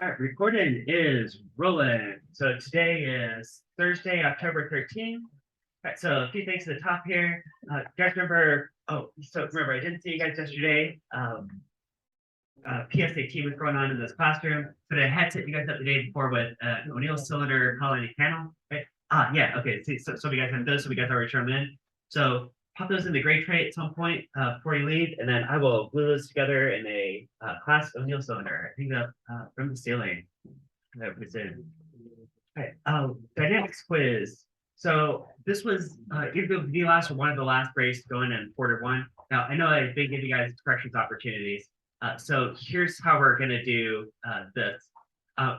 All right, recording is rolling. So today is Thursday, October 13th. All right, so a few things at the top here. You guys remember, remember, I didn't see you guys yesterday. PSAT was going on in this classroom, but I had set you guys up the day before with O'Neill cylinder, colony panel, right? Yeah, okay. So we guys have those, so we guys already turned them in. So pop those in the grade tray at some point before you leave, and then I will glue those together in a class O'Neill cylinder. I think from the ceiling that was in. Okay. Dynamics quiz. So this was either the last or one of the last grades to go in quarter one. Now I know I've been giving you guys corrections opportunities. So here's how we're going to do this.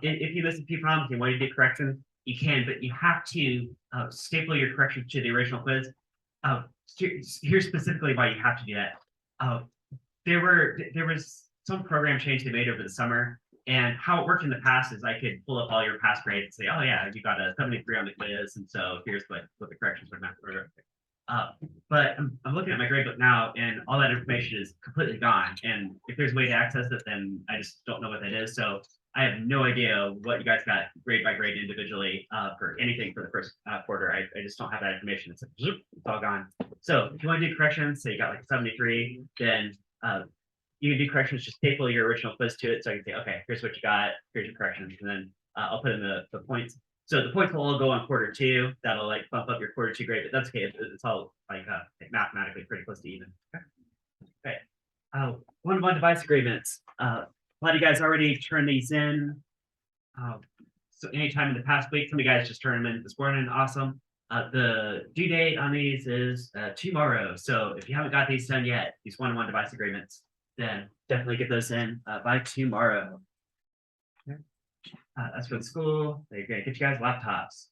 If you miss a few problems, you want to do corrections, you can, but you have to staple your corrections to the original quiz. Here's specifically why you have to do that. There was some program change they made over the summer, and how it worked in the past is I could pull up all your past grades and say, oh yeah, you got a 73 on the quiz, and so here's what the corrections were meant for. But I'm looking at my gradebook now, and all that information is completely gone. And if there's a way to access it, then I just don't know what that is. So I have no idea what you guys got grade by grade individually for anything for the first quarter. I just don't have that information. It's all gone. So if you want to do corrections, say you got like 73, then you can do corrections, just staple your original quiz to it. So I can say, okay, here's what you got, here's your corrections, and then I'll put in the points. So the points will all go on quarter two. That'll like bump up your quarter two grade, but that's okay. It's all like mathematically pretty close to even. Okay. One-to-one device agreements. A lot of you guys already turned these in. So anytime in the past week, some of you guys just turned them in this morning. Awesome. The due date on these is tomorrow. So if you haven't got these done yet, these one-to-one device agreements, then definitely get those in by tomorrow. That's for the school. They're going to get you guys laptops.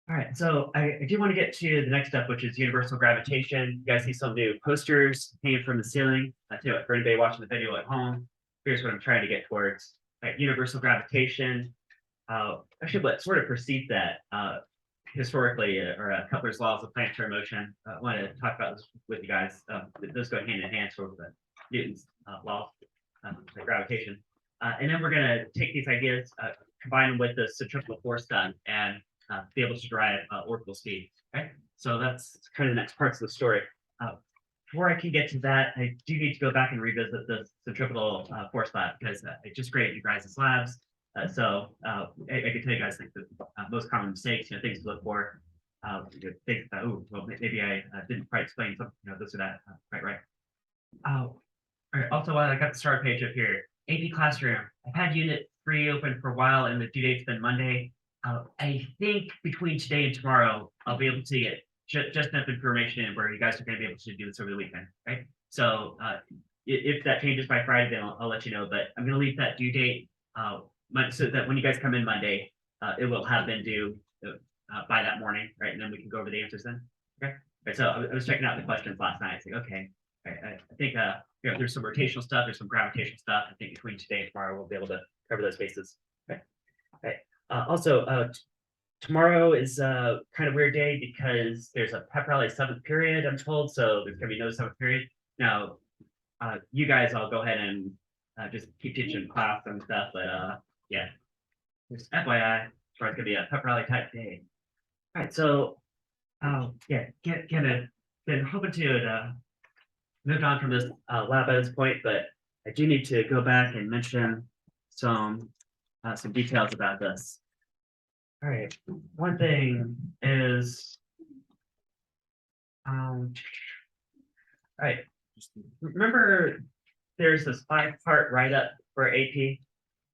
All right, so I do want to get to the next step, which is universal gravitation. You guys see some new posters hanging from the ceiling. For anybody watching the video at home, here's what I'm trying to get towards. All right, universal gravitation. Actually, what sort of precedes that historically, or Kepler's laws of planetary motion. I want to talk about this with you guys. Those go hand in hand, sort of the Newton's law of gravitation. And then we're going to take these ideas, combine them with the centrifugal force done, and be able to drive orbital speed. Okay, so that's kind of the next parts of the story. Before I can get to that, I do need to go back and revisit the centrifugal force lab, because I just graded you guys' labs. So I can tell you guys the most common mistakes, things to look for. Things that, oh, well, maybe I didn't quite explain something, this or that, right. All right. Also, while I got the start page up here, AP Classroom. I've had Unit 3 open for a while, and the due date's been Monday. I think between today and tomorrow, I'll be able to get just enough information where you guys are going to be able to do this over the weekend, right? So if that changes by Friday, then I'll let you know. But I'm going to leave that due date so that when you guys come in Monday, it will have been due by that morning, right? And then we can go over the answers then. Okay. Right, so I was checking out the questions last night. I okay. I think there's some rotational stuff, there's some gravitational stuff. I think between today and tomorrow, we'll be able to cover those bases. Okay. Okay. Also, tomorrow is a kind of weird day because there's a pep rally 7th period, I'm told. So there's going to be no 7th period. Now, you guys all go ahead and just keep teaching class and stuff. But yeah, just FYI, it's going to be a pep rally type day. All right. So, yeah, been hoping to moved on from this lab at this point, but I do need to go back and mention some details about this. All right, one thing is, all right, remember there's this 5-part write-up for AP,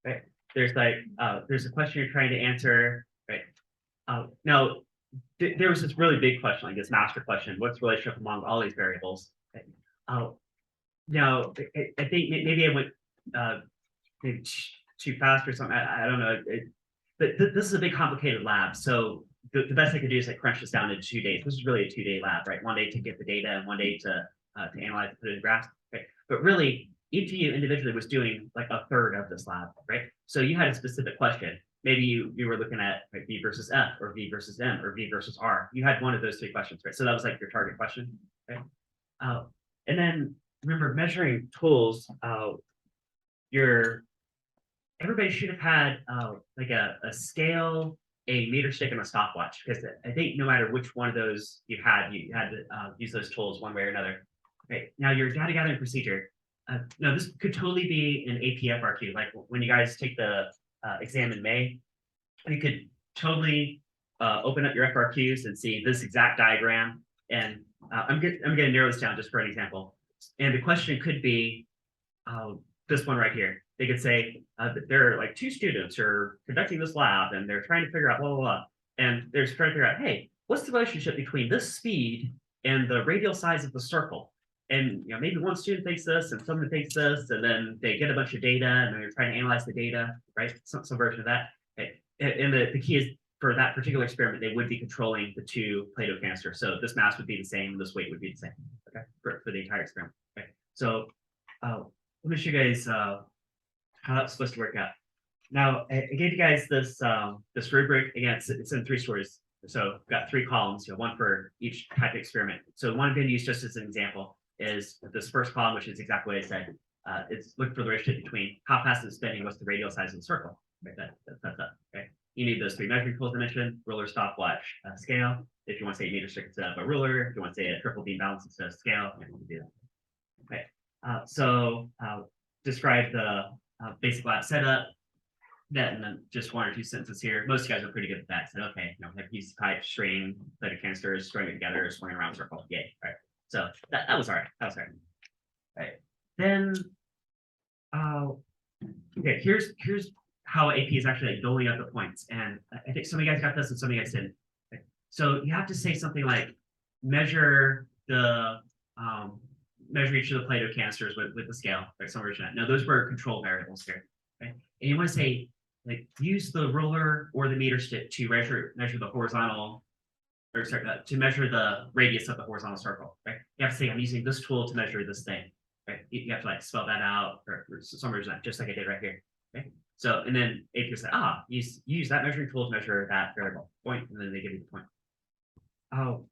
right? There's like, there's a question you're trying to answer, right? Now, there was this really big question, like this master question, what's the relationship among all these variables? Right? Now, I think maybe I went maybe too fast or something. I don't know. But this is a big complicated lab. So the best I could do is like crunch this down into 2 days. This is really a 2-day lab, right? 1 day to get the data and 1 day to analyze it, put it in graphs. Okay. But really, each of you individually was doing like a third of this lab, right? So you had a specific question. Maybe you were looking at like V versus F, or V versus M, or V versus R. You had one of those 3 questions, right? So that was like your target question, right? And then remember, measuring tools, your everybody should have had like a scale, a meter stick, and a stopwatch, because I think no matter which one of those you had to use those tools one way or another. Okay, now your data gathering procedure. Now this could totally be an APFRQ, like when you guys take the exam in May, you could totally open up your FRQs and see this exact diagram. And I'm going to narrow this down just for an example. And the question could be this one right here. They could say that there are like two students who are conducting this lab and they're trying to figure out blah, blah, blah. And they're trying to figure out, hey, what's the relationship between this speed and the radial size of the circle? And maybe one student thinks this and someone thinks this, and then they get a bunch of data and they're trying to analyze the data, right? Some version of that. Okay. And the key is for that particular experiment, they would be controlling the two Play-Doh canisters. So this mass would be the same, this weight would be the same, okay, for the entire experiment. Okay. So let me show you guys how that's supposed to work out. Now, I gave you guys this this rubric. Again, it's in 3 stories. So we've got 3 columns, one for each type of experiment. So the one I'm going to use just as an example is this first column, which is exactly what I said. It's look for the relationship between how fast it's spinning, what's the radial size of the circle. Right, that's up. Okay. You need those 3 measuring tools I mentioned: ruler, stopwatch, scale. If you want to say a meter stick instead of a ruler, if you want to say a triple beam balance instead of scale, you can do that. Okay. So describe the basic lab setup. That, and then just 1 or 2 sentences here. Most guys are pretty good at that. Said, okay, have PVC pipe, string, Play-Doh canisters, string it together, swing around circle. Yay. Right. So that was all right. That was all right. Right. Then okay, here's how AP is actually like doling up the points. And I think some of you guys got this and some of you guys didn't. Okay. So you have to say something like measure the measure each of the Play-Doh canisters with the scale, like some version of that. Now those were control variables here. Okay. And you want to say, like, use the ruler or the meter stick to measure the horizontal, or sorry, to measure the radius of the horizontal circle. Right? You have to say, I'm using this tool to measure this thing. Right? You have to like spell that out, or some version of that, just like I did right here. Okay. So, and then AP will say, use that measuring tool to measure that variable point, and then they give you the point. Oh,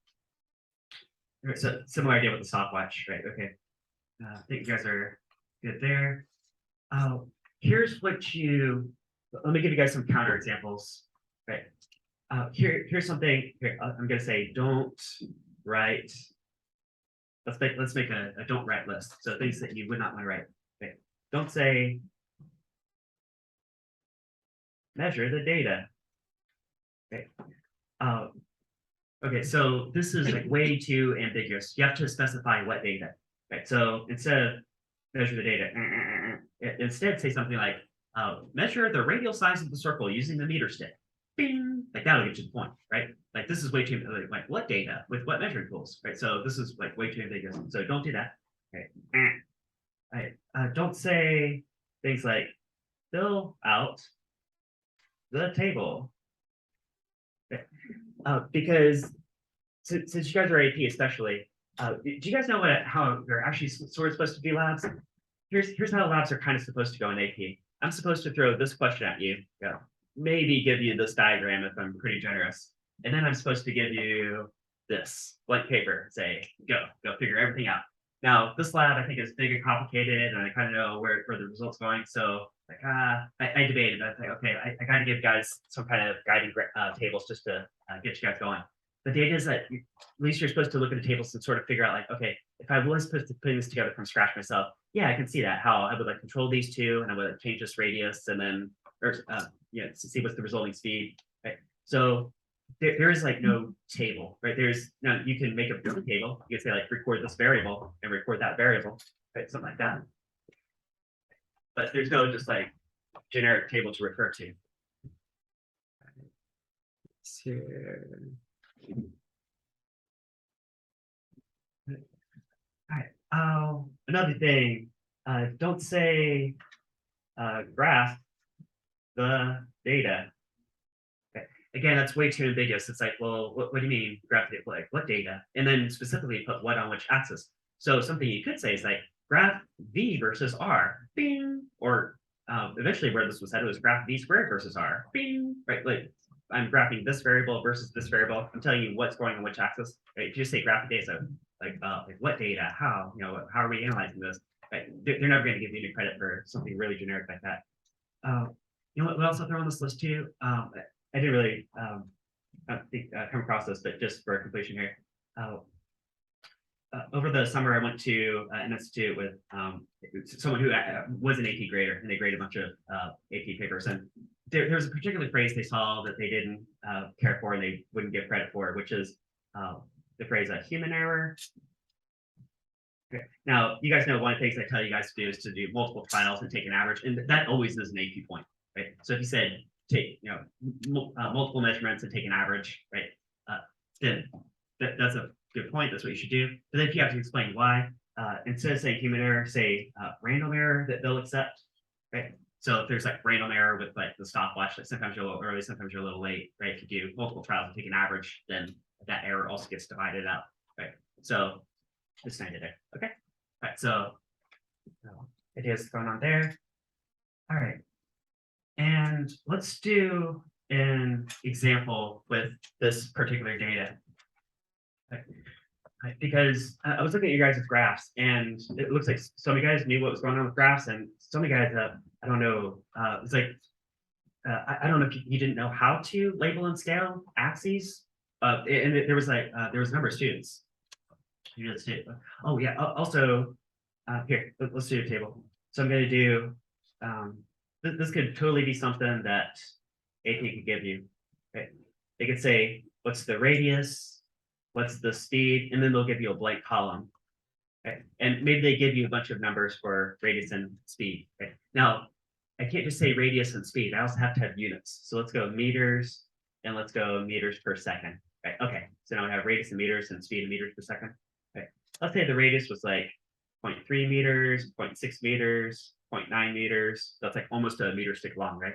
so similar idea with the stopwatch, right? Okay. I think you guys are good there. Here's what let me give you guys some counter examples. Right. Here's something. Here, I'm gonna say don't write. Let's make a don't write list. So things that you would not want to write. Okay. Don't say measure the data. Okay. Okay, so this is like way too ambiguous. You have to specify what data. Right. So instead of measure the data, instead say something like measure the radial size of the circle using the meter stick. Bing! Like that'll get you the point, right? Like this is way too like what data with what measuring tools, right? So this is like way too ambiguous. So don't do that. Okay. Right. Don't say things like fill out the table. Okay. Because since you guys are AP especially, do you guys know how they're actually sort of supposed to be labs? Here's how labs are kind of supposed to go in AP. I'm supposed to throw this question at you, maybe give you this diagram if I'm pretty generous, and then I'm supposed to give you this blank paper, say, go figure everything out. Now, this lab I think is big and complicated, and I kind of know where the results going. So like, I debated. I was like, okay, I got to give guys some kind of guiding tables just to get you guys going. The data is that at least you're supposed to look at the tables and sort of figure out like, okay, if I was supposed to putting this together from scratch myself, yeah, I can see that how I would like control these two and I would like change this radius and then, or to see what's the resulting speed, right? So there is like no table, right? Now you can make up your own table. You can say like record this variable and record that variable, right? Something like that. But there's no just like generic table to refer to. So, all right. Another thing, don't say graph the data. Okay. Again, that's way too ambiguous. It's like, well, what do you mean graph data? Like what data? And then specifically put what on which axis. So something you could say is like graph V versus R, bing, or eventually where this was said, it was graph V squared versus R, bing, right? Like I'm graphing this variable versus this variable. I'm telling you what's going on which axis, right? If you just say graph the data, so like what data, how, how are we analyzing this? Right? They're never going to give you any credit for something really generic like that. You know what? We also throw on this list too. I didn't really come across this, but just for completion here. Over the summer, I went to an institute with someone who was an AP grader, and they graded a bunch of AP papers. And there was a particular phrase they saw that they didn't care for and they wouldn't give credit for, which is the phrase human error. Okay. Now, you guys know one of the things I tell you guys to do is to do multiple trials and take an average, and that always is an AP point, right? So if you said take multiple measurements and take an average, right? Then that's a good point. That's what you should do. But then if you have to explain why, instead of saying human error, say random error that they'll accept, right? So if there's like random error with like the stopwatch, like sometimes you're a little early, sometimes you're a little late, right? If you do multiple trials and take an average, then that error also gets divided out, right? So just kind of there. Okay. All right. So ideas going on there. All right. And let's do an example with this particular data. Okay. Right, because I was looking at you guys' graphs, and it looks like some of you guys knew what was going on with graphs, and some of you guys, I don't know, it's like, I don't know if you didn't know how to label and scale axes, and there was like, there was a number of students. Oh yeah, also, here, let's do a table. So I'm going to do, this could totally be something that AP could give you, right? They could say, what's the radius, what's the speed, and then they'll give you a blank column. Okay? And maybe they give you a bunch of numbers for radius and speed. Okay? Now, I can't just say radius and speed. I also have to have units. So let's go meters, and let's go meters per second. Right? Okay, so now we have radius in meters and speed in meters per second. Okay. Let's say the radius was like 0.3 meters, 0.6 meters, 0.9 meters. That's like almost a meter stick long, right?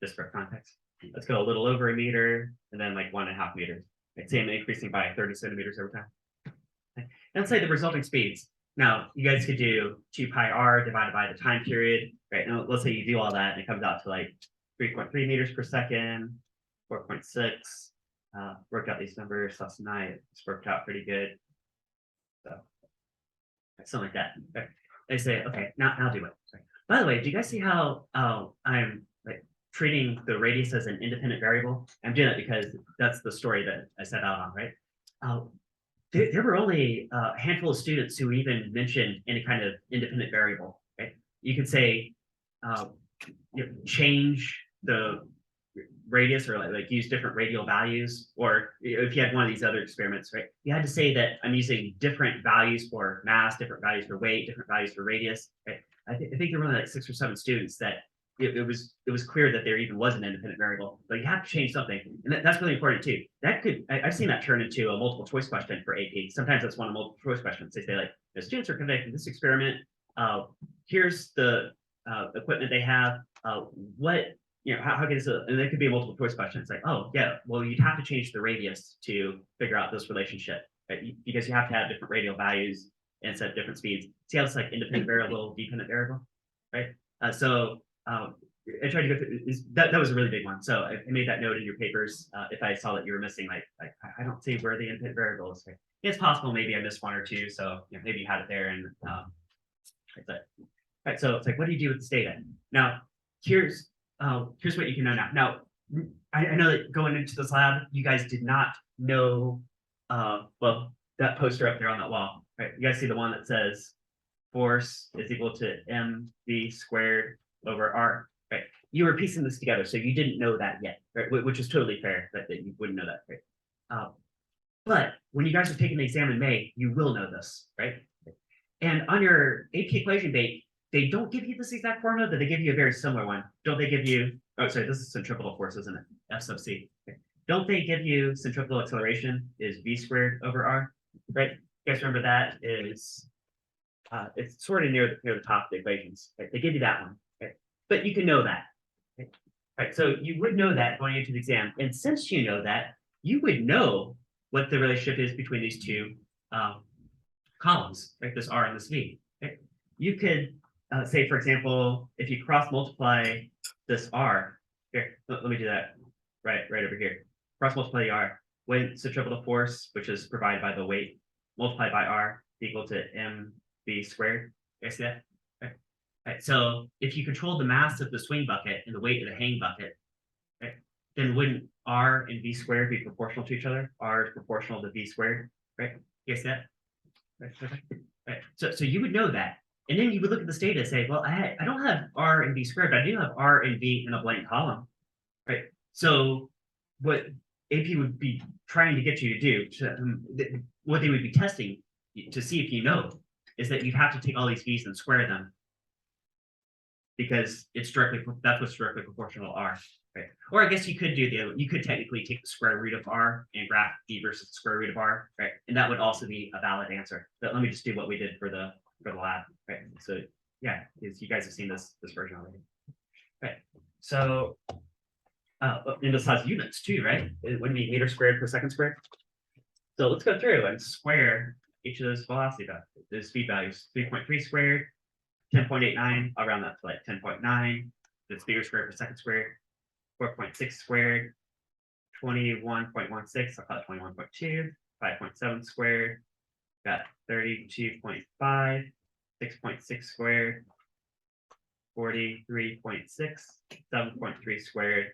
Just for context. Let's go a little over a meter, and then like 1.5 meters. Right? Say I'm increasing by 30 centimeters over time. Okay. And let's say the resulting speeds. Now, you guys could do 2 pi r divided by the time period, right? Now, let's say you do all that, and it comes out to like 3.3 meters per second, 4.6. Worked out these numbers last night. It's worked out pretty good. So something like that. Okay. They say, okay, now do it. Sorry. By the way, do you guys see how I'm like treating the radius as an independent variable? I'm doing it because that's the story that I set out on, right? There were only a handful of students who even mentioned any kind of independent variable, right? You could say change the radius or like use different radial values, or if you had one of these other experiments, right? You had to say that I'm using different values for mass, different values for weight, different values for radius, right? I think there were only like 6 or 7 students that it was clear that there even was an independent variable, but you have to change something, and that's really important too. That could I've seen that turn into a multiple choice question for AP. Sometimes that's one of multiple choice questions. They say like the students are conducting this experiment. Here's the equipment they have. What how can this, and it could be a multiple choice question. It's like, oh yeah, well you'd have to change the radius to figure out this relationship, right? Because you have to have different radial values and set different speeds. See how it's like independent variable, dependent variable, right? So I tried to go through that was a really big one. So I made that note in your papers. If I saw that you were missing, like I don't see where the independent variable is. Right? It's possible maybe I missed one or two. So maybe you had it there, and right. So it's like, what do you do with this data? Now, here's what you can know now. Now, I know that going into this lab, you guys did not know, well, that poster up there on that wall, right? You guys see the one that says force is equal to mv squared over r, right? You were piecing this together, so you didn't know that yet, right? Which is totally fair that you wouldn't know that, right? But when you guys are taking the exam in May, you will know this, right? And on your AP equation bank, they don't give you this exact formula, but they give you a very similar one. Don't they give you, oh, sorry, this is centripetal force, isn't it? F sub c. Okay. Don't they give you centripetal acceleration is v squared over r, right? You guys remember that is, it's sort of near the top of the equations, right? They give you that one, right? But you can know that, right? Right, so you would know that going into the exam. And since you know that, you would know what the relationship is between these two columns, right? This r and this v, right? You could say, for example, if you cross multiply this r, here, let me do that right over here. Cross multiply the r, when centripetal force, which is provided by the weight, multiplied by r equal to mv squared. You guys see that? Okay. Right. So if you control the mass of the swing bucket and the weight of the hang bucket, right, then wouldn't R and V squared be proportional to each other? R is proportional to V squared, right? Guess that? Right. So you would know that. And then you would look at this data and say, well, I don't have R and V squared, but I do have R and V in a blank column, right? So what AP would be trying to get you to do, what they would be testing to see if you know, is that you'd have to take all these V's and square them, because that's what's directly proportional to R, right? Or I guess you could you could technically take the square root of R and graph V versus the square root of R, right? And that would also be a valid answer. But let me just do what we did for the lab, right? So yeah, you guys have seen this version already, right? So and this has units too, right? It wouldn't be meter squared per second squared. So let's go through and square each of those velocity values, those speed values. 3.3 squared, 10.89, I'll round that to like 10.9. That's meter squared per second squared. 4.6 squared, 21.16, I'll call it 21.2. 5.7 squared, got 32.5. 6.6 squared, 43.6. 7.3 squared,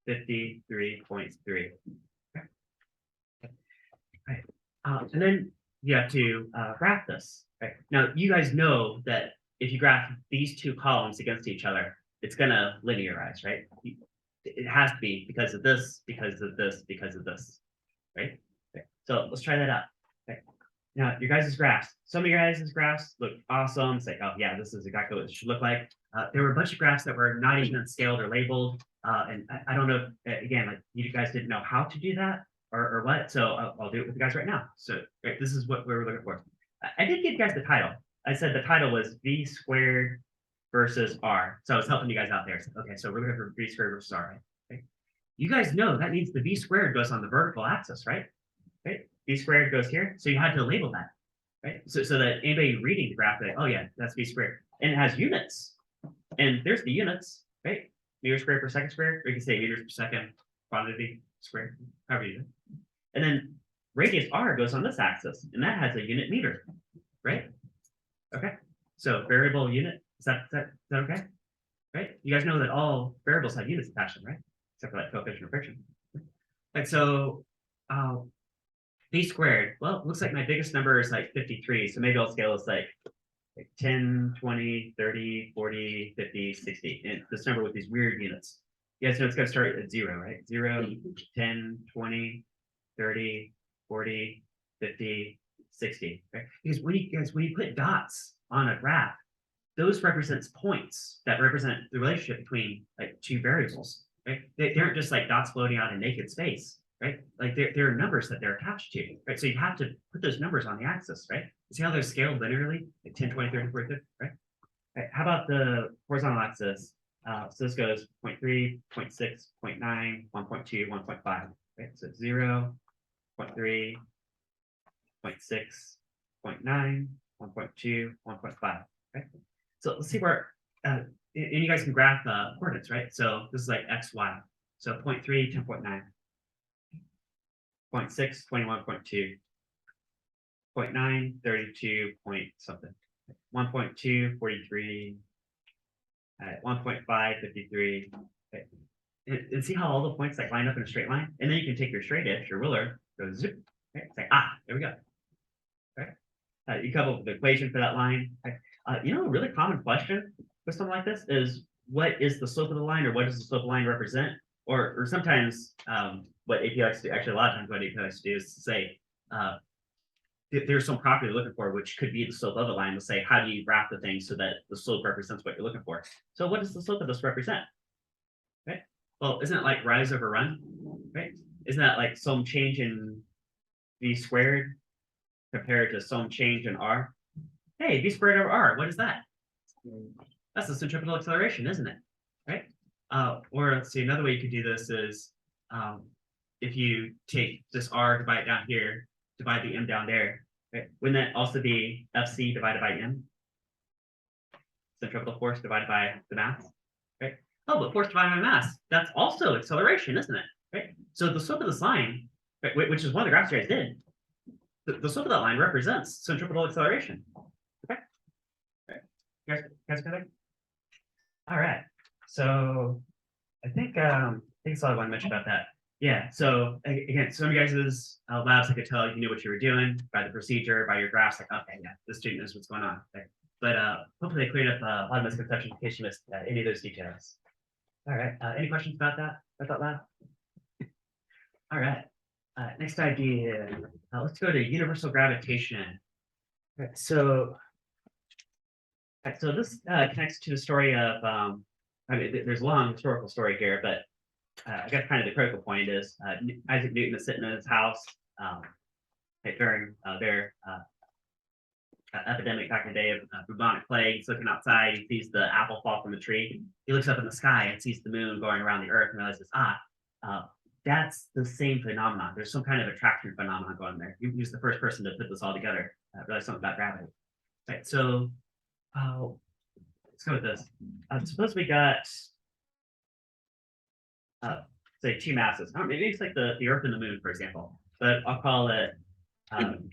53.3. Right. And then you have to graph this. Right. Now, you guys know that if you graph these two columns against each other, it's going to linearize, right? It has to be because of this, because of this, because of this, right? Okay. So let's try that out. Okay. Now, your guys' graphs. Some of your guys' graphs look awesome. It's like, oh yeah, this is exactly what it should look like. There were a bunch of graphs that were not even scaled or labeled. And I don't know, again, like you guys didn't know how to do that or what. So I'll do it with you guys right now. So right, this is what we were looking for. I did give you guys the title. I said the title was V squared versus R. So I was helping you guys out there. So, okay, so we're looking for V squared versus R, right? Okay. You guys know that means the V squared goes on the vertical axis, right? Okay. V squared goes here. So you had to label that, right? So that anybody reading the graph, like, oh yeah, that's V squared. And it has units. And there's the units, right? Meters squared per second squared, or you can say meters per second quantity squared, however you do. And then radius R goes on this axis, and that has a unit meter, right? Okay. So variable unit, is that okay? Right? You guys know that all variables have units attached to them, right? Except for like coefficient of friction. Like so, V squared, well, it looks like my biggest number is like 53. So maybe I'll scale this like 10, 20, 30, 40, 50, 60. And this number with these weird units. You guys know it's going to start at 0, right? 0, 10, 20, 30, 40, 50, 60. Right? Because when you put dots on a graph, those represents points that represent the relationship between like two variables. Right? They aren't just like dots floating out in naked space, right? Like there are numbers that they're attached to, right? So you have to put those numbers on the axis, right? See how they're scaled linearly, like 10, 20, 30, 40, 50, right? Right. How about the horizontal axis? So this goes 0.3, 0.6, 0.9, 1.2, 1.5, right? So 0, 0.3, 0.6, 0.9, 1.2, 1.5, right? So let's see where, and you guys can graph coordinates, right? So this is like x, y. So 0.3, 10.9, 0.6, 21.2, 0.9, 32 point something, 1.2, 43, 1.5, 53. Okay. And see how all the points like line up in a straight line? And then you can take your straight edge, your ruler, go zip. Okay. It's like, there we go. Okay. You come up with the equation for that line. Okay. A really common question with something like this is, what is the slope of the line, or what does the slope of the line represent? Or sometimes what AP likes to do, actually a lot of times what AP likes to do is to say, there's some property you're looking for, which could be the slope of the line. Let's say, how do you graph the thing so that the slope represents what you're looking for? So what does the slope of this represent? Right? Well, isn't it like rise over run? Right? Isn't that like some change in V squared compared to some change in R? Hey, V squared over R, what is that? That's the centripetal acceleration, isn't it? Right? Or let's see, another way you could do this is if you take this R, divide it down here, divide the M down there, right? Wouldn't that also be FC divided by M? Centripetal force divided by the mass, right? Oh, but force divided by mass, that's also acceleration, isn't it? Right? So the slope of this line, right, which is one of the graphs you guys did, the slope of that line represents centripetal acceleration. Okay. Right. guys got it? All right. So I think that's all I want to mention about that. Yeah. So again, some of you guys' labs I could tell you knew what you were doing by the procedure, by your graphs. Like, okay, yeah, this student knows what's going on. Okay. But hopefully they cleared up a lot of misconceptions in case you missed any of those details. All right. Any questions about that? About that lab? All right. Next idea. Let's go to universal gravitation. All right, so this connects to the story of, I mean, there's a long historical story here, but I guess kind of the critical point is Isaac Newton is sitting in his house during their epidemic back in the day of bubonic plague. He's looking outside, he sees the apple fall from the tree. He looks up in the sky and sees the moon going around the earth and realizes, that's the same phenomenon. There's some kind of attraction phenomenon going there. He was the first person to put this all together, realize something about gravity. Right, so let's go with this. Suppose we got, say, two masses. Maybe it's like the Earth and the Moon, for example. But I'll call it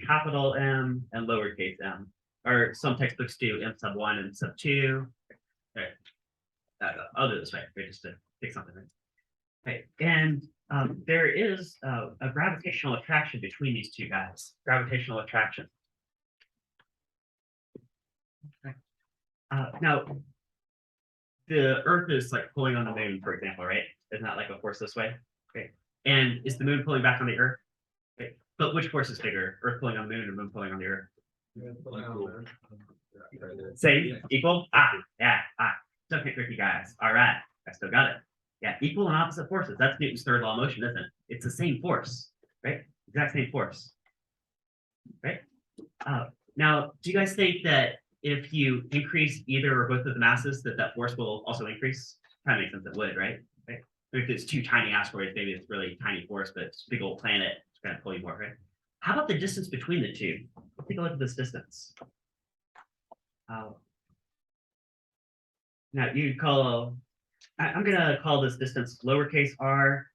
capital M and lowercase m. Or some textbooks do M sub 1 and sub 2. Right. I'll do it this way, right, just to pick something. Right. And there is a gravitational attraction between these two guys. Gravitational attraction. Okay. Now, the Earth is like pulling on the moon, for example, right? Isn't that like a force this way? Okay. And is the moon pulling back on the Earth? Okay. But which force is bigger? Earth pulling on the moon or moon pulling on the Earth? Same? Equal? Yeah. Still can't trick you guys. All right. I still got it. Yeah, equal and opposite forces. That's Newton's third law of motion, isn't it? It's the same force, right? Exact same force, right? Now, do you guys think that if you increase either or both of the masses, that force will also increase? Kind of makes sense it would, right? If it's two tiny asteroids, maybe it's really tiny force, but it's a big old planet, it's going to pull you more, right? How about the distance between the two? Let's take a look at this distance. Now, you call, I'm going to call this distance lowercase r.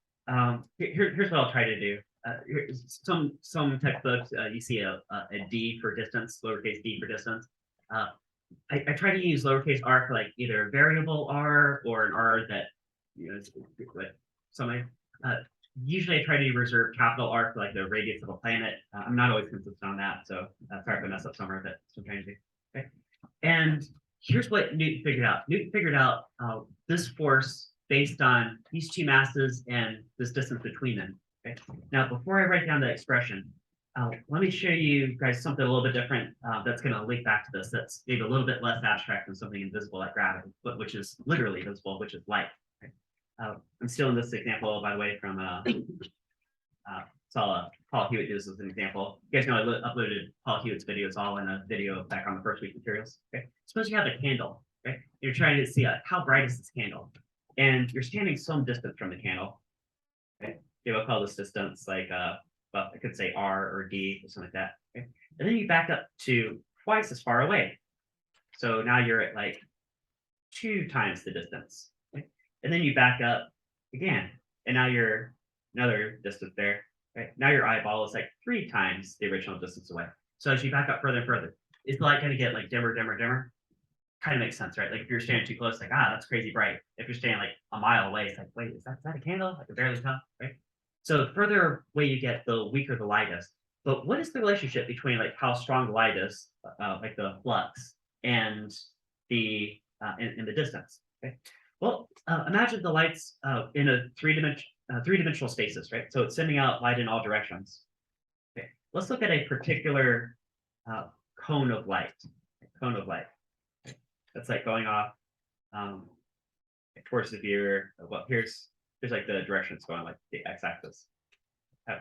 Here's what I'll try to do. Some textbooks, you see a d for distance, lowercase d for distance. I try to use lowercase r for like either variable r or an r that, you know, like something. Usually I try to reserve capital R for like the radius of a planet. I'm not always consistent on that, so sorry if I mess up somewhere, but that's what I'm trying to do. Okay. And here's what Newton figured out. Newton figured out this force based on these two masses and this distance between them. Okay. Now, before I write down the expression, let me show you guys something a little bit different that's going to link back to this. That's maybe a little bit less abstract than something invisible like gravity, but which is literally visible, which is light. Okay. I'm stealing this example, by the way, from saw Paul Hewitt do this as an example. You guys know I uploaded Paul Hewitt's videos all in a video back on the first week materials. Okay. Suppose you have a candle. Okay. You're trying to see how bright is this candle, and you're standing some distance from the candle. Okay. We'll call this distance like well, I could say R or D or something like that. Okay. And then you back up to twice as far away. So now you're at like 2 times the distance. Okay. And then you back up again, and now you're another distance there. Okay. Now your eyeball is like 3 times the original distance away. So as you back up further and further, is the light going to get like dimmer, dimmer, dimmer? Kind of makes sense, right? Like if you're standing too close, like, that's crazy bright. If you're standing like a mile away, it's like, wait, is that a candle? I can barely tell, right? So the further away you get, the weaker the light is. But what is the relationship between like how strong the light is, like the flux, and the in the distance? Okay. Well, imagine the light's in a three-dimensional spaces, right? So it's sending out light in all directions. Okay. Let's look at a particular cone of light. Cone of light. Okay. That's like going off towards the viewer. Well, here's like the direction it's going, like the x-axis,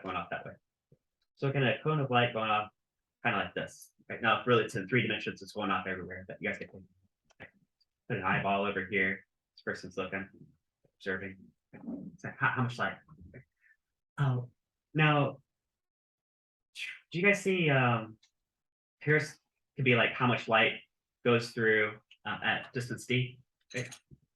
going off that way. So looking at a cone of light going off kind of like this. Right now, really, it's in 3 dimensions. It's going off everywhere, but you guys get put an eyeball over here. This person's looking, observing. It's like, how much light? Now, do you guys see? Here's could be like how much light goes through at distance d. Okay.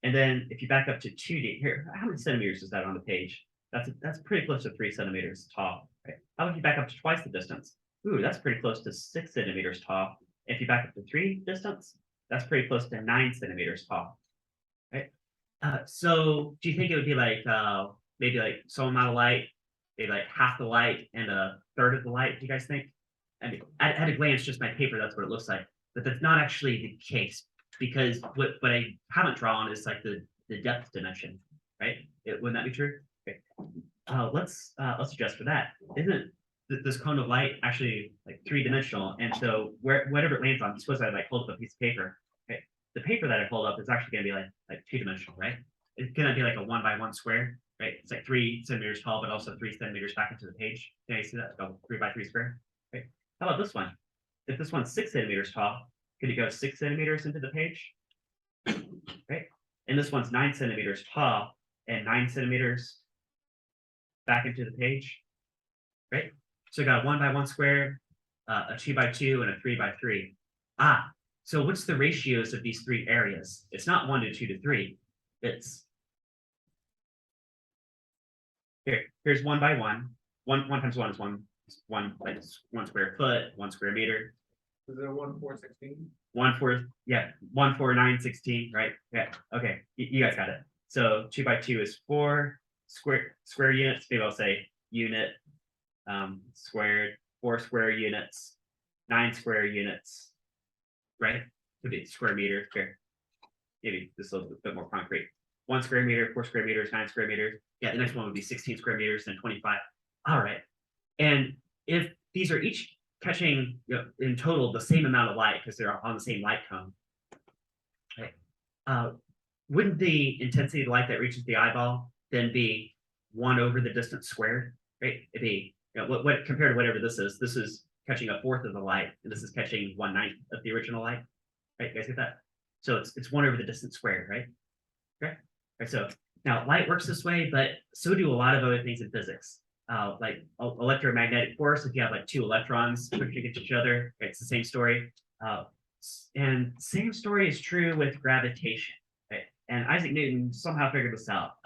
And then if you back up to 2D, here, how many centimeters is that on the page? That's pretty close to 3 centimeters tall. Right? How about if you back up to twice the distance? Ooh, that's pretty close to 6 centimeters tall. If you back up to 3 distance, That's pretty close to 9 centimeters tall, right? So do you think it would be like maybe like some amount of light, maybe like half the light and a third of the light? Do you guys think? I mean, at a glance, just my paper, that's what it looks like. But that's not actually the case because what I haven't drawn is like the depth dimension, right? Wouldn't that be true? Okay. Let's adjust for that. Isn't this cone of light actually like 3-dimensional? And so whatever it lands on, suppose I like hold up a piece of paper. Okay, the paper that I hold up is actually going to be like 2-dimensional, right? It's going to be like a 1x1 square, right? It's like 3 centimeters tall, but also 3 centimeters back into the page. Can you see that? Go 3x3 square. Okay. How about this one? If this one's 6 centimeters tall, could it go 6 centimeters into the page? Right? And this one's 9 centimeters tall and 9 centimeters back into the page, right? So we got a 1x1 square, a 2x2, and a 3x3. So what's the ratios of these 3 areas? It's not 1 to 2 to 3. It's here's 1x1. 1 times 1 is 1 like 1 square foot, 1 square meter. Is it 1, 4, 16? 1, 4, yeah, 1, 4, 9, 16, right? Yeah, okay, you guys got it. So 2x2 is 4 square units. Maybe I'll say unit squared, 4 square units, 9 square units, right? Could be square meter. Here, maybe this is a little bit more concrete. 1 square meter, 4 square meters, 9 square meters. Yeah, the next one would be 16 square meters, then 25. All right. And if these are each catching in total the same amount of light because they're on the same light cone, right? Wouldn't the intensity of the light that reaches the eyeball then be 1 over the distance squared, right? It'd be what compared to whatever this is catching a fourth of the light, and this is catching 1/9 of the original light, right? You guys get that? So it's 1 over the distance squared, right? Okay. Right. So now light works this way, but so do a lot of other things in physics. Like electromagnetic force, if you have like 2 electrons pushing against each other, it's the same story. And same story is true with gravitation. Right? And Isaac Newton somehow figured this out.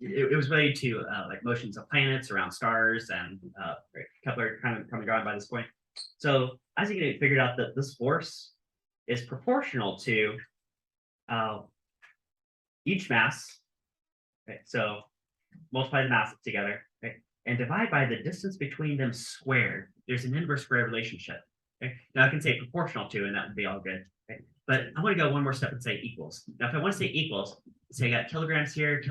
It was related to like motions of planets around stars, and Kepler kind of coming on by this point. So Isaac Newton figured out that this force is proportional to each mass. Okay, so multiply the masses together, okay, and divide by the distance between them squared. There's an inverse square relationship. Okay? Now I can say proportional to, and that would be all good. Okay? But I want to go one more step and say equals. Now, if I want to say equals, say I got kilograms here,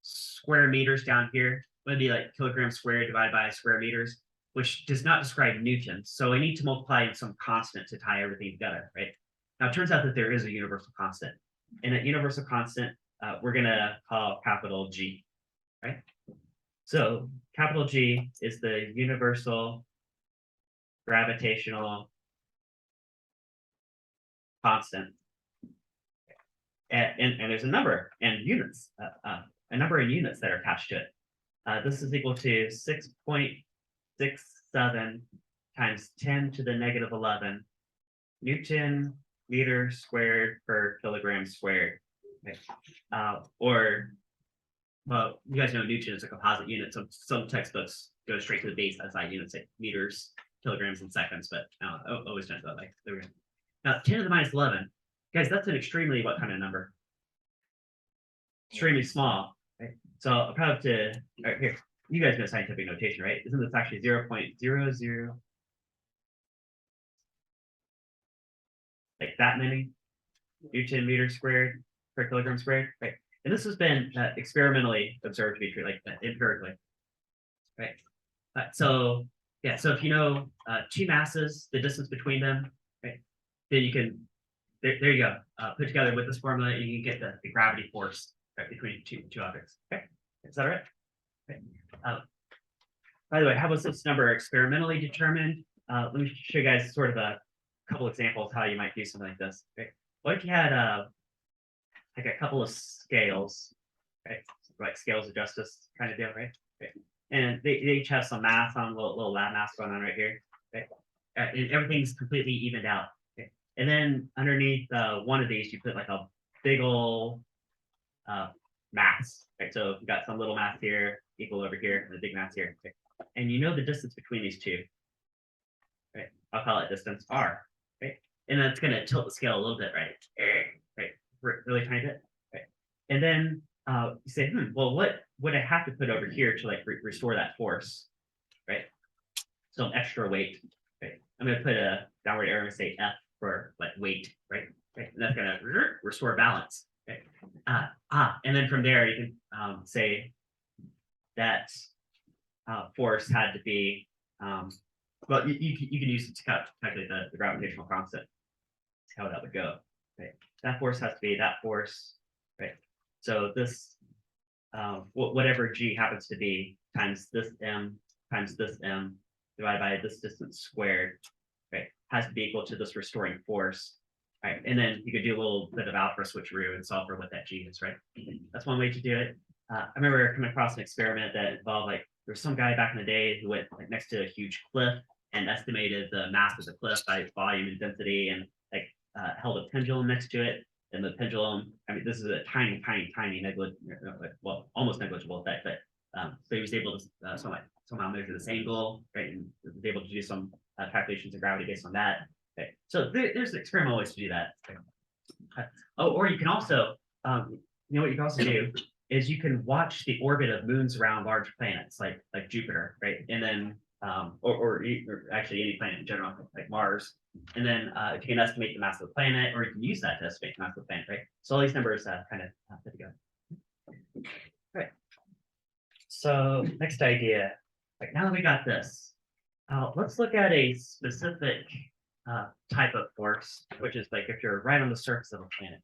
square meters down here. It would be like kilograms squared divided by square meters, which does not describe newtons. So I need to multiply in some constant to tie everything together, right? Now it turns out that there is a universal constant, and that universal constant we're gonna call capital G, right? So capital G is the universal gravitational constant, and there's a number in units, a number in units that are attached to it. This is equal to 6.67 times 10 to the negative 11 Newton meter squared per kilogram squared. Okay. Or, well, you guys know Newton is a composite unit. So some textbooks go straight to the base SI units, like meters, kilograms, and seconds, but always done that way. There we go. Now, 10 to the minus 11, guys, that's an extremely what kind of number? Extremely small. Right? So I'll probably have to, all right, here, you guys know scientific notation, right? Isn't this actually 0.00? Like that many Newton meters squared per kilogram squared, right? And this has been experimentally observed to be true, like empirically, right? So yeah, so if you know 2 masses, the distance between them, right? Then you can, there you go, put together with this formula, and you can get the gravity force right, between two objects. Okay, is that all right? Okay. By the way, how was this number experimentally determined? Let me show you guys sort of a couple examples how you might do something like this. Okay. What if you had like a couple of scales, right? Like scales of justice kind of deal, right? Okay. And they each have some math on, little lab math going on right here. Okay. And everything's completely evened out. Okay. And then underneath one of these, you put like a big old mass. Right. So you've got some little mass here equal over here, and the big mass here. Okay. And you know the distance between these two. Right. I'll call it distance R. and then it's going to tilt the scale a little bit, right? Right, really tiny bit, right? And then you say, well, what would I have to put over here to like restore that force, right? Some extra weight, right? I'm going to put a downward arrow and say F for like weight, right? And that's going to restore balance. Okay. And then from there you can say that force had to be well, you can use it to calculate the gravitational constant. That's how that would go. Right. That force has to be that force, right? So this whatever g happens to be times this m divided by this distance squared, right, has to be equal to this restoring force. Right, and then you could do a little bit of algebra switcheroo and solve for what that g is, right? That's one way to do it. I remember coming across an experiment that involved like there's some guy back in the day who went like next to a huge cliff and estimated the mass of the cliff by its volume and density, and like held a pendulum next to it. And the pendulum, I mean, this is a tiny, well, almost negligible effect, but so he was able to somehow measure this angle, right, and was able to do some calculations of gravity based on that. Okay, so there's experimental ways to do that. Oh, or you can also, what you can also do is you can watch the orbit of moons around large planets like Jupiter, right? And then, or actually any planet in general, like Mars. And then if you can estimate the mass of the planet, or you can use that to estimate the mass of the planet, right? So all these numbers kind of fit together. All right. So next idea, like now that we got this, let's look at a specific type of force, which is like if you're right on the surface of a planet,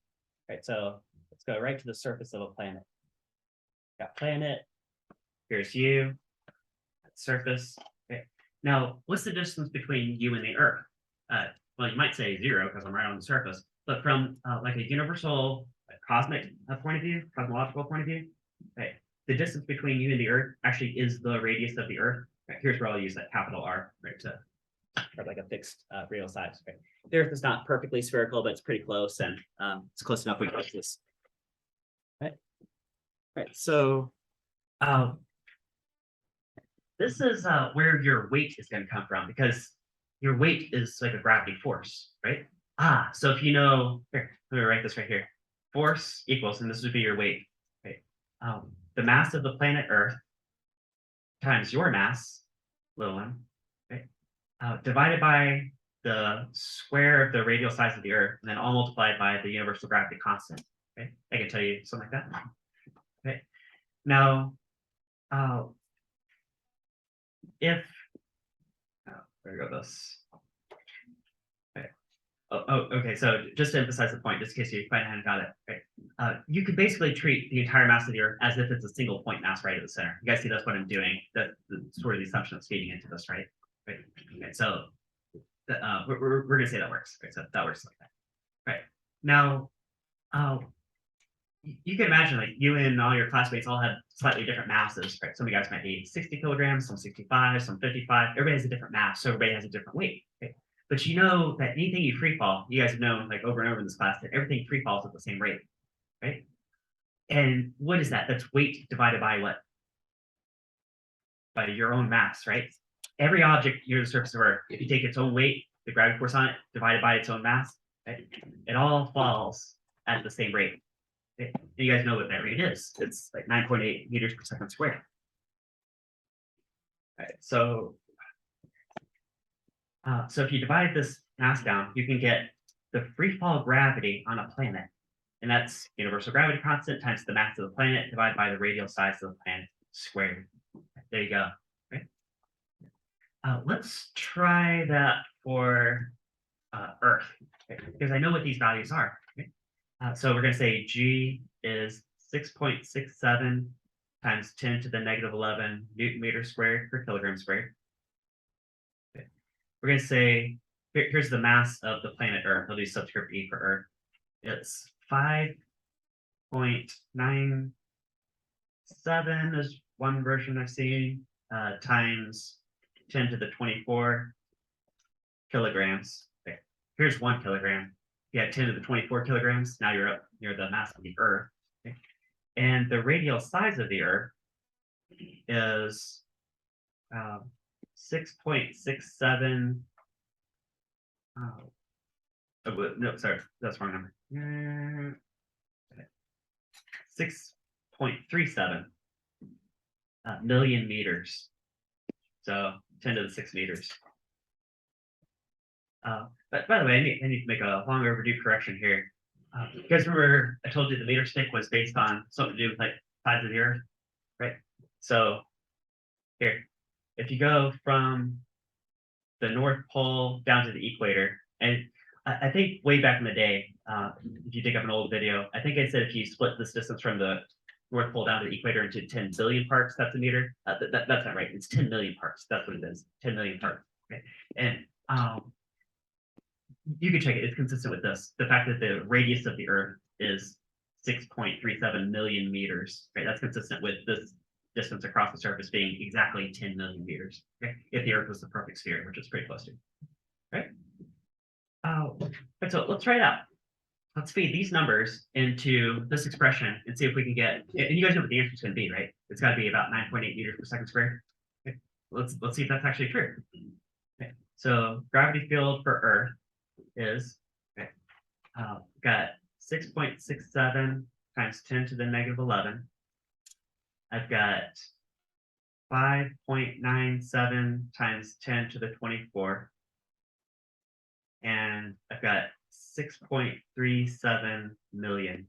right? So let's go right to the surface of a planet. Got planet, here's you, surface. Okay. Now, what's the distance between you and the Earth? Well, you might say 0 because I'm right on the surface, but from like a universal cosmic point of view, cosmological point of view, right, the distance between you and the Earth actually is the radius of the Earth. Right, here's where I'll use that capital R, right, to have like a fixed real size. Right? The Earth is not perfectly spherical, but it's pretty close, and it's close enough we can use this. Right, so this is where your weight is going to come from, because your weight is like a gravity force, right? So if you know, here, let me write this right here. Force equals, and this would be your weight, right? The mass of the planet Earth times your mass, little m, right? Divided by the square of the radial size of the Earth, and then all multiplied by the universal gravity constant. Okay, I can tell you something like that. Okay, now, if there we go, this. Okay. Okay. So just to emphasize the point, just in case you quite hadn't got it, right? You could basically treat the entire mass of the Earth as if it's a single point mass right at the center. You guys see that's what I'm doing. That's sort of the assumption that's feeding into this, right? Right. Okay. So we're gonna say that works. Right. So that works like that. Right. Now, you can imagine like you and all your classmates all have slightly different masses, right? Some of you guys might be 60 kilograms, some 65, some 55. Everybody has a different mass, so everybody has a different weight. Okay? But you know that anything you free fall, you guys have known like over and over in this class that everything free falls at the same rate, right? And what is that? That's weight divided by what? By your own mass, right? Every object near the surface of Earth, if you take its own weight, the gravity force on it, divided by its own mass, right? It all falls at the same rate. You guys know what that rate is. It's like 9.8 meters per second squared. All right, so if you divide this mass down, you can get the free fall gravity on a planet, and that's universal gravity constant times the mass of the planet divided by the radial size of the planet squared. There you go. Right? Let's try that for Earth, okay? Because I know what these values are. Okay? So we're going to say G is 6.67 times 10 to the negative 11 Newton meter squared per kilogram squared. Okay. We're going to say, here's the mass of the planet Earth. I'll do subscript E for Earth. It's 5.97 is one version I've seen, times 10 to the 24 kilograms. Okay. Here's 1 kilogram. You have 10 to the 24 kilograms. Now you're up near the mass of the Earth. Okay? And the radial size of the Earth is 6.67 No, sorry, that's the wrong number. 6.37 million meters. So 10 to the 6 meters. But by the way, I need to make a long overdue correction here. You guys remember I told you the meter stick was based on something to do with like size of the Earth, right? So here, if you go from the North Pole down to the equator, and I think way back in the day, if you dig up an old video, I think I said if you split this distance from the North Pole down to the equator into 10 billion parts, that's a meter. That's not right. It's 10 million parts. That's what it is. 10 million parts. Okay. And you can check it. It's consistent with this. The fact that the radius of the Earth is 6.37 million meters. Right. That's consistent with this distance across the surface being exactly 10 million meters. Okay. If the Earth was the perfect sphere, which is pretty close to. Right. So let's try it out. Let's feed these numbers into this expression and see if we can get. And you guys know what the answer is going to be, right? It's got to be about 9.8 meters per second squared. Okay. Let's see if that's actually true. Okay. So gravity field for Earth is got 6.67 times 10 to the negative 11. I've got 5.97 times 10 to the 24. And I've got 6.37 million.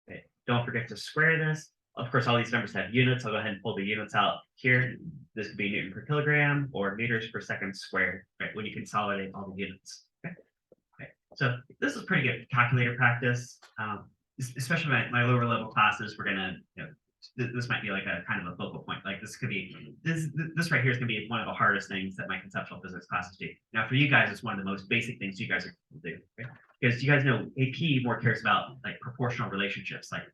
Okay. Don't forget to square this. Of course, all these numbers have units. I'll go ahead and pull the units out here. This could be Newton per kilogram or meters per second squared, right? When you consolidate all the units. Okay. Okay. So this is pretty good calculator practice. Especially my lower level classes, we're gonna, this might be like a kind of a focal point. Like this could be this right here is gonna be one of the hardest things that my conceptual physics classes do. Now for you guys, it's one of the most basic things you guys are going to do, right? Because you guys know AP more cares about like proportional relationships. Like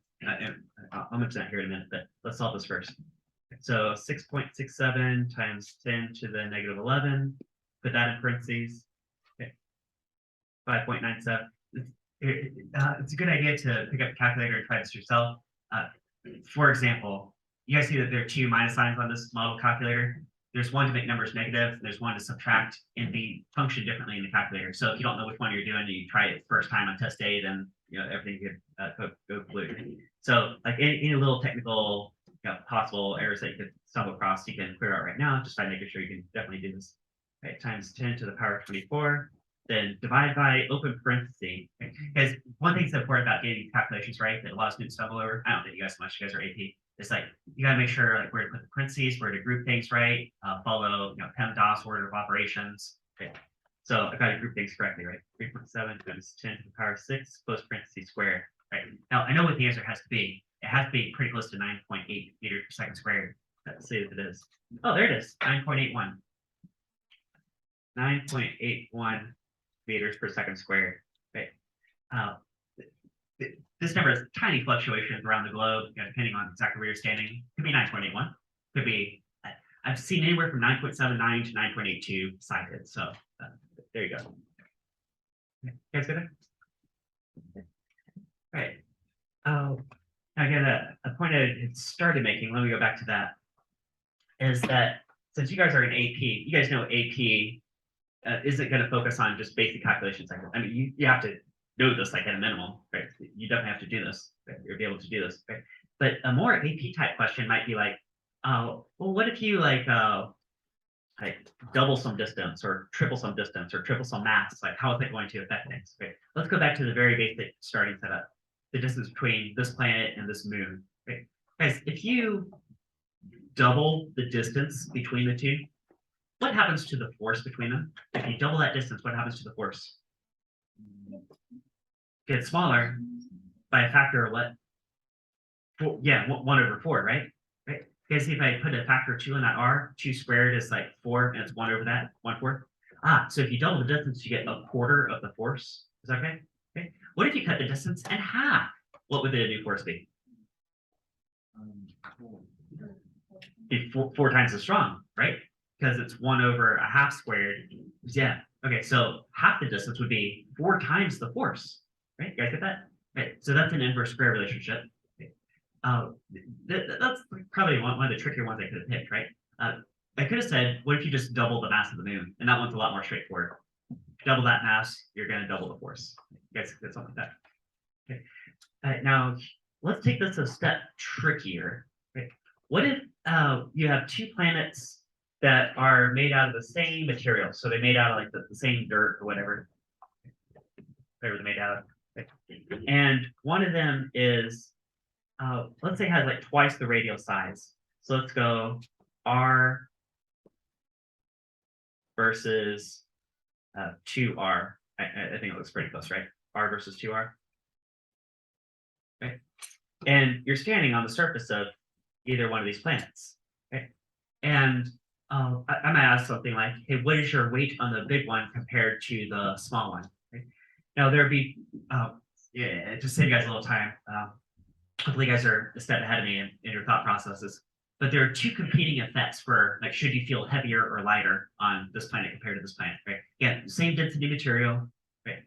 I'll mention that here in a minute, but let's solve this first. So 6.67 times 10 to the negative 11. Put that in parentheses. Okay. 5.97. It's a good idea to pick up a calculator and try this yourself. For example, you guys see that there are two minus signs on this model calculator. There's one to make numbers negative, and there's one to subtract, and they function differently in the calculator. So if you don't know which one you're doing, you try it first time on test day, then everything could go blue. So like any little technical possible errors that you could stumble across, you can clear out right now just by making sure you can definitely do this. Right, times 10 to the power 24. Then divide by open parenthesis. Because one thing that's important about getting calculations right that a lot of students stumble over, I don't think you guys so much, you guys are AP, it's like you gotta make sure like where to put the parentheses, where to group things right, follow PEMDAS order of operations. Okay. So I gotta group things correctly, right? 3.7 times 10 to the power 6, close parentheses squared. Right. Now I know what the answer has to be. It has to be pretty close to 9.8 meters per second squared. Let's see if it is. Oh, there it is. 9.81. 9.81 meters per second squared. Right. This number has tiny fluctuations around the globe, depending on exactly where you're standing. Could be 9.81. Could be. I've seen anywhere from 9.79 to 9.82 cited. So there you go. You guys good? All right. Again, a point I had started making. Let me go back to that. Is that since you guys are in AP, you guys know AP. Isn't going to focus on just basic calculations. I mean, you have to know this like at a minimum, right? You definitely have to do this, right? You'll be able to do this, right? But a more AP type question might be like, well, what if you like double some distance or triple some distance or triple some mass? Like, how is that going to affect things? Okay, let's go back to the very basic starting setup. The distance between this planet and this moon. Okay, guys, if you double the distance between the two, what happens to the force between them? If you double that distance, what happens to the force? Gets smaller by a factor of what? 1/4, right? Right. Because if I put a factor of 2 in that r, 2 squared is like 4, and it's 1 over that, 1/4. So if you double the distance, you get 1/4 of the force. Is that okay? Okay. What if you cut the distance in half? What would the new force be? Be four times as strong, right? Because it's 1/2 squared. Yeah. Okay. So half the distance would be 4 times the force, right? You guys get that? Right. So that's an inverse square relationship. That's probably one of the trickier ones I could have picked, right? I could have said, what if you just double the mass of the moon? And that one's a lot more straightforward. double that mass, you're going to double the force. You guys get something like that. Okay. Now, let's take this a step trickier. Okay. What if you have two planets that are made out of the same material? So they're made out of like the same dirt or whatever they're made out of. Okay. And one of them is, let's say, has like twice the radial size. So let's go R versus 2R. I think it looks pretty close, right? R versus 2R. Okay. And you're standing on the surface of either one of these planets. Okay. And I might ask something like, hey, what is your weight on the big one compared to the small one? Okay. Now there'd be, yeah, just save you guys a little time. Hopefully you guys are a step ahead of me in your thought processes. But there are two competing effects for like, should you feel heavier or lighter on this planet compared to this planet, right? Again, same density material, right?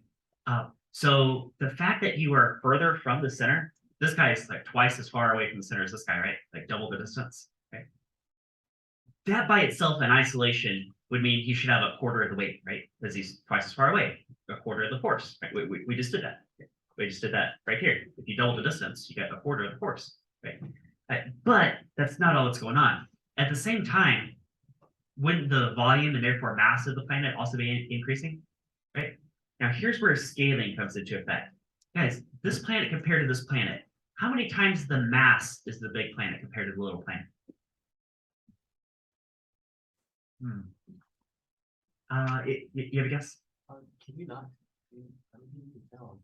So the fact that you are further from the center, this guy is like twice as far away from the center as this guy, right? Like double the distance, right? That by itself in isolation would mean he should have a quarter of the weight, right? Because he's twice as far away, a quarter of the force, right? We just did that. We just did that right here. If you double the distance, you get a quarter of the force, right? But that's not all that's going on. At the same time, wouldn't the volume and therefore mass of the planet also be increasing, right? Now, here's where scaling comes into effect. Guys, this planet compared to this planet, how many times the mass is the big planet compared to the little planet? You have a guess? Can you not? I don't think you can tell.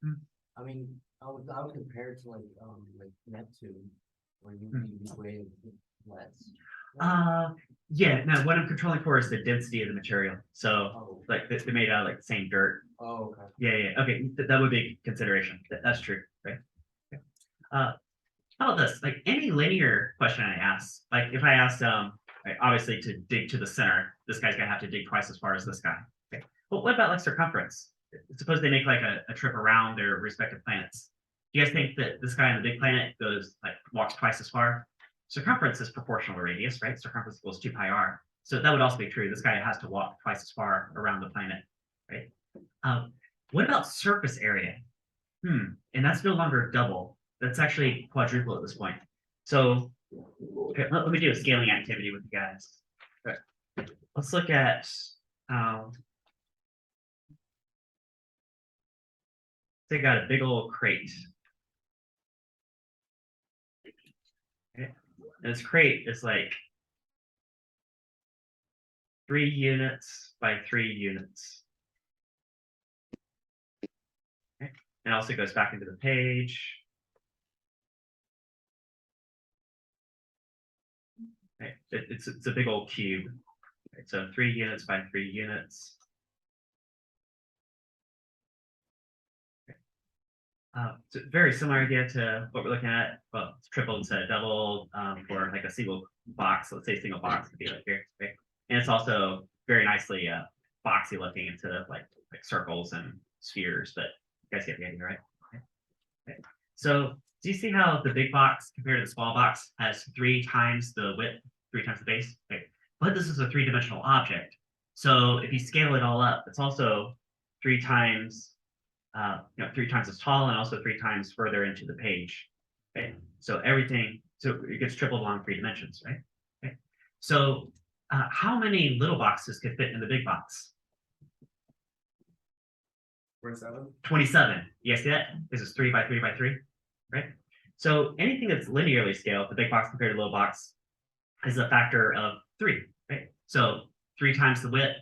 Hmm. I mean, I would compare it to like Neptune, where you weigh less. Yeah. Now, what I'm controlling for is the density of the material. So, Oh, like, they're made out of like the same dirt. oh, okay. Yeah. Okay, that would be a consideration. That's true, right? Okay. How about this? Like any linear question I ask, like if I asked, right, obviously to dig to the center, this guy's gonna have to dig twice as far as this guy. Okay. But what about like circumference? Suppose they make like a trip around their respective planets. Do you guys think that this guy on the big planet walks twice as far? Circumference is proportional to radius, right? Circumference equals 2 pi r. So that would also be true. This guy has to walk twice as far around the planet, right? What about surface area? And that's no longer double. That's actually quadruple at this point. So okay, let me do a scaling activity with you guys. Okay. Let's look at they got a big old crate. Okay. And this crate is like 3 units by 3 units. Okay. And also goes back into the page. Okay. It's a big old cube. Okay. So 3 units by 3 units. It's a very similar idea to what we're looking at. Well, it's tripled instead of doubled for like a single box. Let's say single box could be like here, right? And it's also very nicely boxy looking instead of like circles and spheres. But you guys get the idea, right? Okay. So do you see how the big box compared to the small box has 3 times the width, 3 times the base? Okay. But this is a 3-dimensional object. So if you scale it all up, it's also 3 times 3 times as tall and also 3 times further into the page. Okay, so it gets tripled along 3 dimensions, right? Okay, so how many little boxes could fit in the big box? 27. 27. You guys see that? This is 3 by 3 by 3, right? So anything that's linearly scaled, the big box compared to the little box, is a factor of 3, right? So 3 times the width.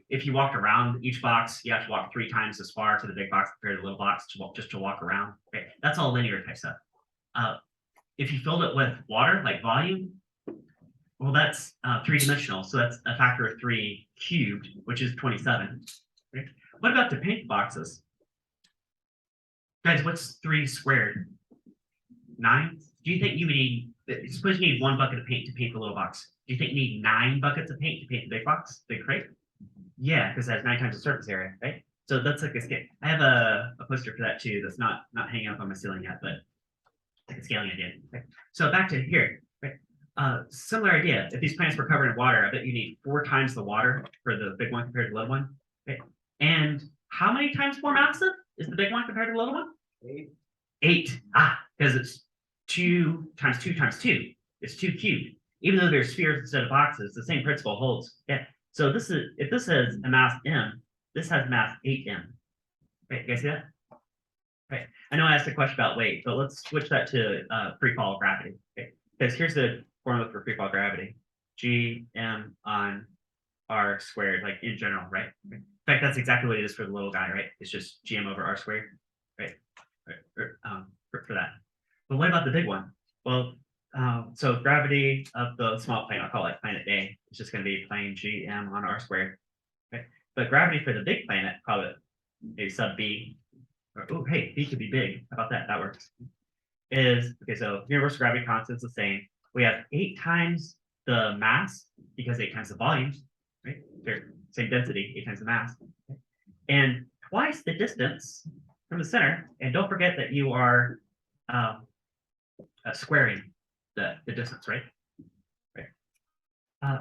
If you walked around each box, you have to walk 3 times as far to the big box compared to the little box just to walk around. Okay, that's all linear type stuff. If you filled it with water, like volume, well, that's 3-dimensional. So that's a factor of 3 cubed, which is 27. Okay. What about to paint boxes? Guys, what's 3 squared? 9? Do you think you would need? Suppose you need 1 bucket of paint to paint the little box. Do you think you need 9 buckets of paint to paint the big box, big crate? Yeah, because it has 9 times the surface area, right? So that's like a scale. I have a poster for that too. That's not hanging up on my ceiling yet, but it's like a scaling idea. Okay. So back to here. Right? Similar idea. If these plants were covered in water, I bet you need 4 times the water for the big one compared to the little one. Okay. And how many times more massive is the big one compared to the little one? 8. 8. Because it's 2 times 2 times 2. It's 2 cubed. Even though they're spheres instead of boxes, the same principle holds. Yeah. So this is, if this has a mass m, this has mass 8m. Right, you guys see that? Right. I know I asked a question about weight, but let's switch that to free fall gravity. Okay. Because here's the formula for free fall gravity. Gm on r squared, like in general, right? In fact, that's exactly what it is for the little guy, right? It's just gm over r squared, right? For that. But what about the big one? Well, so gravity of the small plane, I'll call it planet A, it's just going to be plane gm on r squared. Okay. But gravity for the big planet, call it a sub b. Or, oh, hey, b could be big. How about that? That works. Is okay. So universal gravity constant is the same. We have 8 times the mass because 8 times the volume, right? They're same density, 8 times the mass, okay? And twice the distance from the center. And don't forget that you are squaring the distance, right? Right.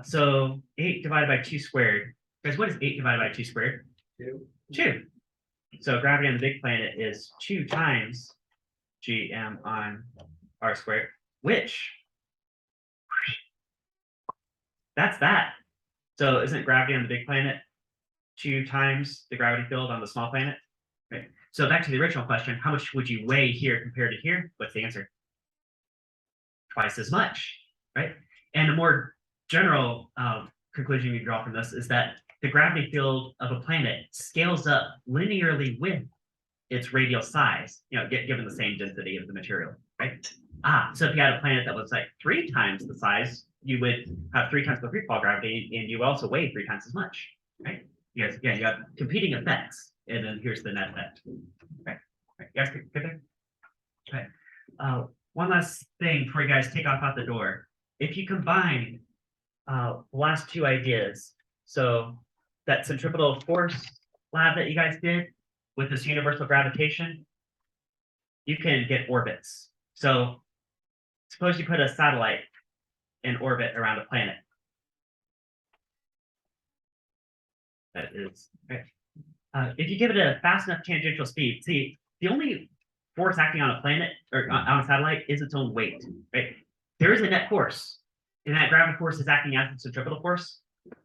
So 8 divided by 2 squared. Guys, what is 8 divided by 2 squared? 2. 2. So gravity on the big planet is 2 times gm on r squared, which that's that. So isn't gravity on the big planet 2 times the gravity field on the small planet? Right. So back to the original question, how much would you weigh here compared to here? What's the answer? Twice as much, right? And a more general conclusion you draw from this is that the gravity field of a planet scales up linearly with its radial size, given the same density of the material, right? So if you had a planet that was like 3 times the size, you would have 3 times the free fall gravity, and you also weigh 3 times as much, right? Yes, yeah, you have competing effects, and then here's the net effect. Okay, right. You guys good there? Okay. One last thing before you guys take off out the door. If you combine the last 2 ideas, so that centripetal force lab that you guys did with this universal gravitation, you can get orbits. So suppose you put a satellite in orbit around a planet. That is, right. If you give it a fast enough tangential speed, see, the only force acting on a planet or on a satellite is its own weight, right? There is a net force, and that gravity force is acting as the centripetal force.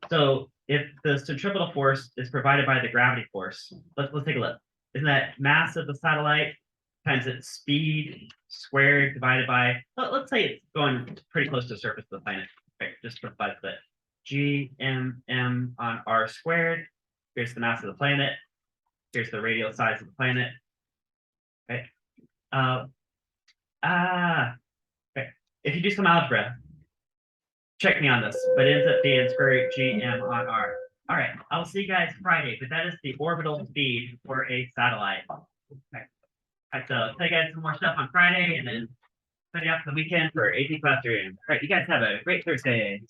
So if the centripetal force is provided by the gravity force, let's take a look. Isn't that mass of the satellite times its speed squared divided by, let's say it's going pretty close to the surface of the planet, right? Just for fun, but gmm on r squared. Here's the mass of the planet. Here's the radial size of the planet. Okay. Okay. If you do some algebra, check me on this, but it ends up being square root gm on r. All right, I'll see you guys Friday, but that is the orbital speed for a satellite. Okay. All right, so I'll tell you guys some more stuff on Friday, and then set you up for the weekend for AP classroom. All right, you guys have a great Thursday.